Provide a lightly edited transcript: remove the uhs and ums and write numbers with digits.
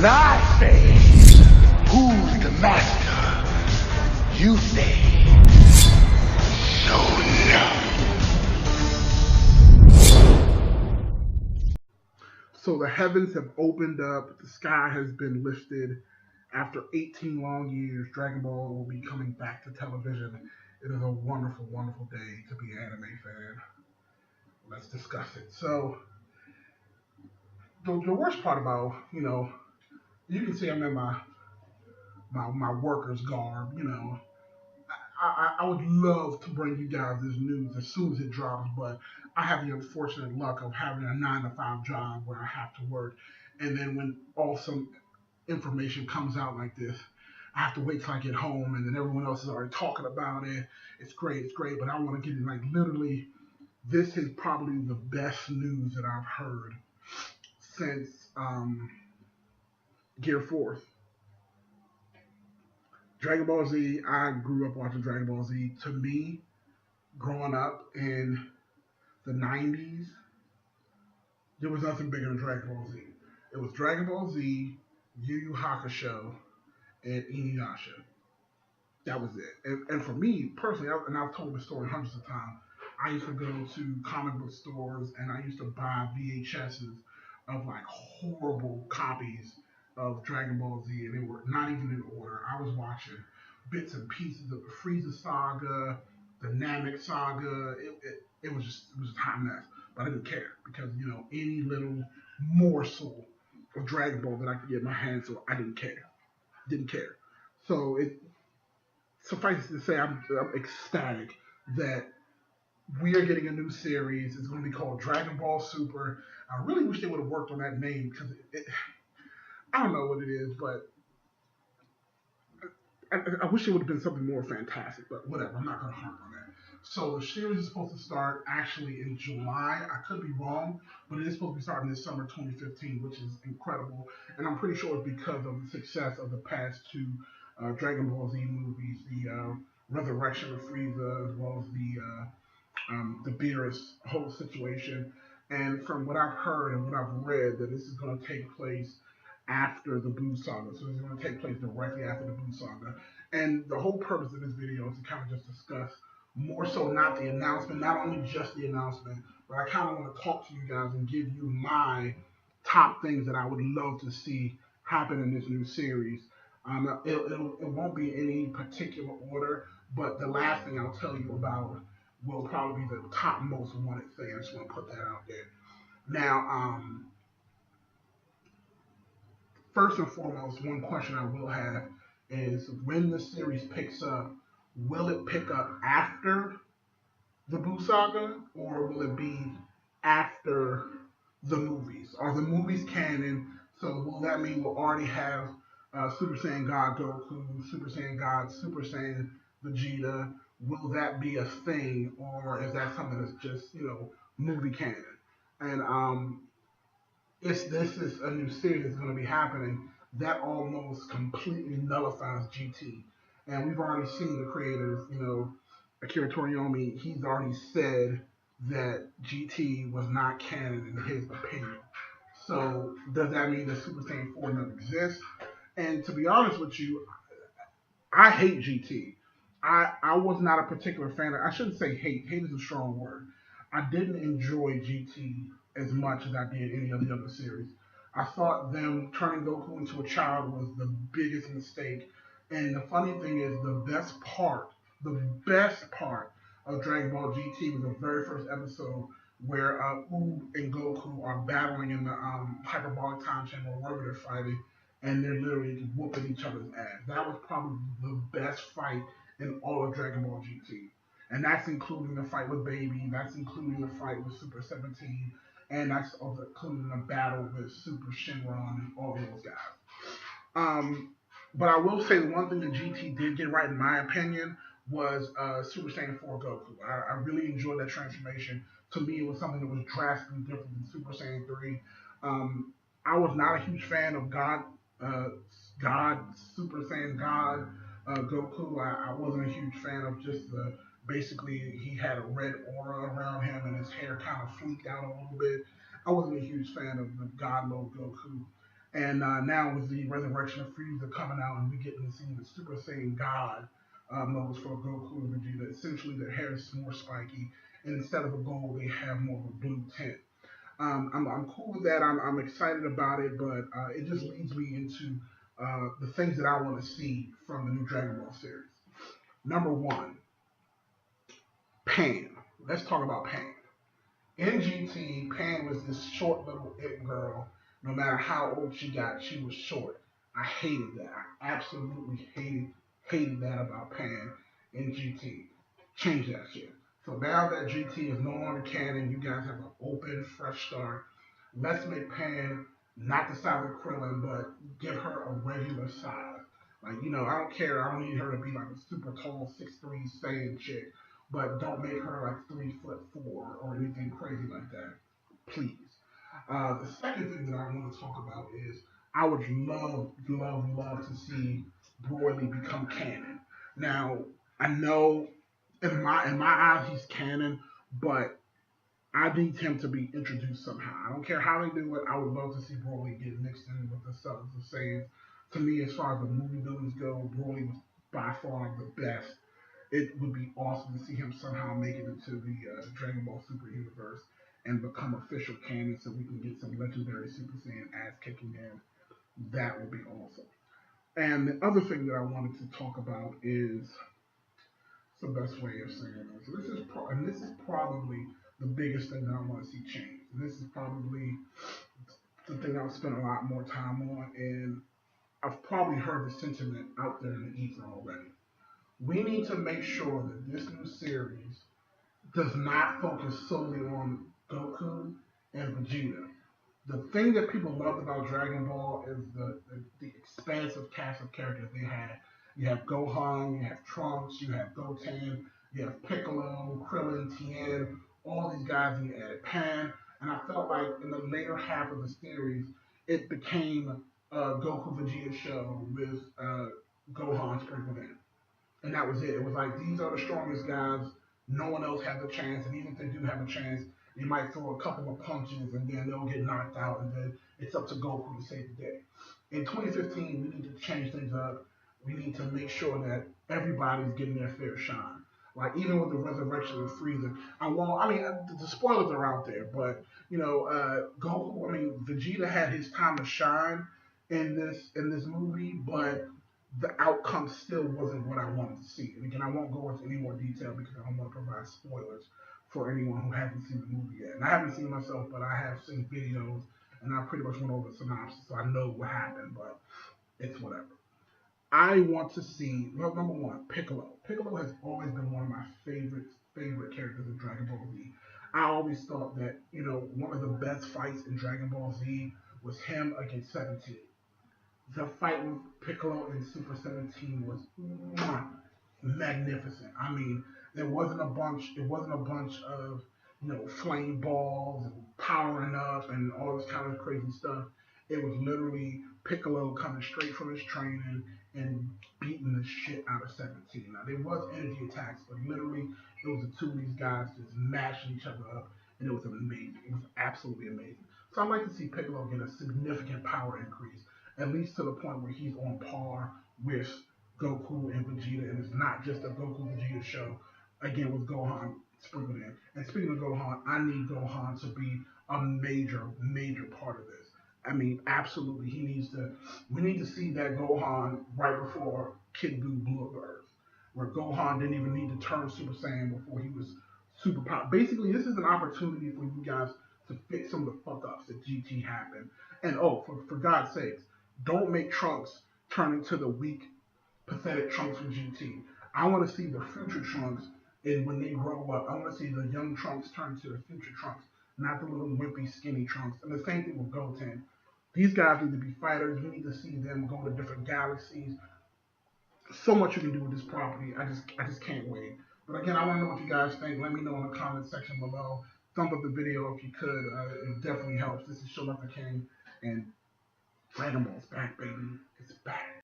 When I say, who's the master? You say, no. So the heavens have opened up, the sky has been lifted. After 18 long years, Dragon Ball will be coming back to television. It is a wonderful, wonderful day to be an anime fan. Let's discuss it. So the worst part about, you can see I'm in my worker's garb, I would love to bring you guys this news as soon as it drops, but I have the unfortunate luck of having a 9 to 5 job where I have to work. And then when awesome information comes out like this, I have to wait till I get home, and then everyone else is already talking about it. It's great, but I want to get it like literally. This is probably the best news that I've heard since Gear Force. Dragon Ball Z. I grew up watching Dragon Ball Z. To me, growing up in the 90s, there was nothing bigger than Dragon Ball Z. It was Dragon Ball Z, Yu Yu Hakusho, and Inuyasha. That was it. And for me personally, and I've told the story hundreds of times, I used to go to comic book stores and I used to buy VHSs of like horrible copies of Dragon Ball Z, and they were not even in order. I was watching bits and pieces of the Frieza saga, the Namek saga. It was just a hot mess, but I didn't care because any little morsel of Dragon Ball that I could get my hands on, I didn't care. So it suffice to say, I'm ecstatic that we are getting a new series. It's going to be called Dragon Ball Super. I really wish they would have worked on that name because I don't know what it is, but I wish it would have been something more fantastic. But whatever, I'm not going to harp on that. So the series is supposed to start actually in July. I could be wrong, but it is supposed to be starting this summer 2015, which is incredible. And I'm pretty sure it's because of the success of the past two Dragon Ball Z movies, the Resurrection of Frieza, as well as the Beerus whole situation. And from what I've heard and what I've read, that this is going to take place after the Buu Saga. So it's going to take place directly after the Buu Saga. And the whole purpose of this video is to kind of just discuss more so not the announcement, not only just the announcement, but I kind of want to talk to you guys and give you my top things that I would love to see happen in this new series. It won't be any particular order, but the last thing I'll tell you about will probably be the top most wanted thing. I just want to put that out there. Now, first and foremost, one question I will have is when the series picks up, will it pick up after the Buu Saga or will it be after the movies? Are the movies canon? So will that mean we'll already have Super Saiyan God Goku, Super Saiyan God, Super Saiyan Vegeta? Will that be a thing, or is that something that's just movie canon? And if this is a new series that's going to be happening, that almost completely nullifies GT. And we've already seen the creators, Akira Toriyama, he's already said that GT was not canon in his opinion. So does that mean that Super Saiyan 4 doesn't exist? And to be honest with you, I hate GT. I was not a particular fan of, I shouldn't say hate. Hate is a strong word. I didn't enjoy GT as much as I did any of the other series. I thought them turning Goku into a child was the biggest mistake. And the funny thing is, the best part of Dragon Ball GT was the very first episode where U and Goku are battling in the hyperbolic time chamber, wherever they're fighting, and they're literally whooping each other's ass. That was probably the best fight in all of Dragon Ball GT. And that's including the fight with Baby, that's including the fight with Super 17, and that's also including the battle with Super Shenron and all of those guys. But I will say the one thing that GT did get right, in my opinion, was Super Saiyan 4 Goku. I really enjoyed that transformation. To me, it was something that was drastically different than Super Saiyan 3. I was not a huge fan of Super Saiyan God, Goku. I wasn't a huge fan of just basically he had a red aura around him and his hair kind of fleeked out a little bit. I wasn't a huge fan of the God mode Goku. And now with the resurrection of Frieza coming out, and we getting to see the Super Saiyan God modes for Goku and Vegeta. Essentially, their hair is more spiky, and instead of a gold, they have more of a blue tint. I'm cool with that. I'm excited about it, but it just leads me into the things that I want to see from the new Dragon Ball series. Number one, Pan. Let's talk about Pan. In GT, Pan was this short little it girl. No matter how old she got, she was short. I hated that. I absolutely hated that about Pan in GT. Change that shit. So now that GT is no longer canon, you guys have an open, fresh start. Let's make Pan not the size of Krillin, but give her a regular size. Like, I don't care. I don't need her to be like a super tall 6'3" Saiyan chick, but don't make her like 3'4" or anything crazy like that, please. The second thing that I want to talk about is I would love to see Broly become canon. Now, I know in my eyes he's canon, but I need him to be introduced somehow. I don't care how they do it. I would love to see Broly get mixed in with the Sons of Saiyans. To me, as far as the movie villains go, Broly was by far the best. It would be awesome to see him somehow make it into the Dragon Ball Super universe and become official canon, so we can get some legendary Super Saiyan ass kicking in. That would be awesome. And the other thing that I wanted to talk about is the best way of saying this. This is probably the biggest thing that I want to see change. And this is probably the thing I'll spend a lot more time on, and I've probably heard the sentiment out there in the ether already. We need to make sure that this new series does not focus solely on Goku and Vegeta. The thing that people loved about Dragon Ball is the expansive cast of characters they had. You have Gohan, you have Trunks, you have Goten, you have Piccolo, Krillin, Tien, all these guys, and you added Pan. And I felt like in the later half of the series, it became a Goku Vegeta show with Gohan sprinkled in. And that was it. It was like, these are the strongest guys. No one else has a chance. And even if they do have a chance, they might throw a couple of punches and then they'll get knocked out. And then it's up to Goku to save the day. In 2015, we need to change things up. We need to make sure that everybody's getting their fair shine. Like, even with the resurrection of Frieza, the spoilers are out there, but Goku. Vegeta had his time to shine in this movie, but the outcome still wasn't what I wanted to see. And again, I won't go into any more detail because I don't want to provide spoilers for anyone who hasn't seen the movie yet. And I haven't seen it myself, but I have seen videos and I pretty much went over the synopsis, so I know what happened, but it's whatever. I want to see, well, number one, Piccolo. Piccolo has always been one of my favorite characters in Dragon Ball Z. I always thought that, one of the best fights in Dragon Ball Z was him against 17. The fight with Piccolo in Super 17 was magnificent. I mean, it wasn't a bunch of flame balls and powering up and all this kind of crazy stuff. It was literally Piccolo coming straight from his training and beating the shit out of 17. Now there was energy attacks, but literally it was the two of these guys just mashing each other up, and it was amazing. It was absolutely amazing. So I'd like to see Piccolo get a significant power increase, at least to the point where he's on par with Goku and Vegeta, and it's not just a Goku Vegeta show. Again, with Gohan sprinkled in. And speaking of Gohan, I need Gohan to be a major part of this. I mean, absolutely, he needs to. We need to see that Gohan right before Kid Buu blew up Earth, where Gohan didn't even need to turn Super Saiyan before he was super powerful. Basically, this is an opportunity for you guys to fix some of the fuck ups that GT happened. And oh, for God's sakes, don't make Trunks turn into the weak, pathetic Trunks from GT. I want to see the future Trunks, and when they grow up, I want to see the young Trunks turn to the future Trunks, not the little wimpy, skinny Trunks. And the same thing with Goten. These guys need to be fighters. We need to see them go to different galaxies. So much you can do with this property. I just can't wait. But again, I want to know what you guys think. Let me know in the comment section below. Thumb up the video if you could. It definitely helps. This is Show King, and Dragon Ball's back, baby. It's back.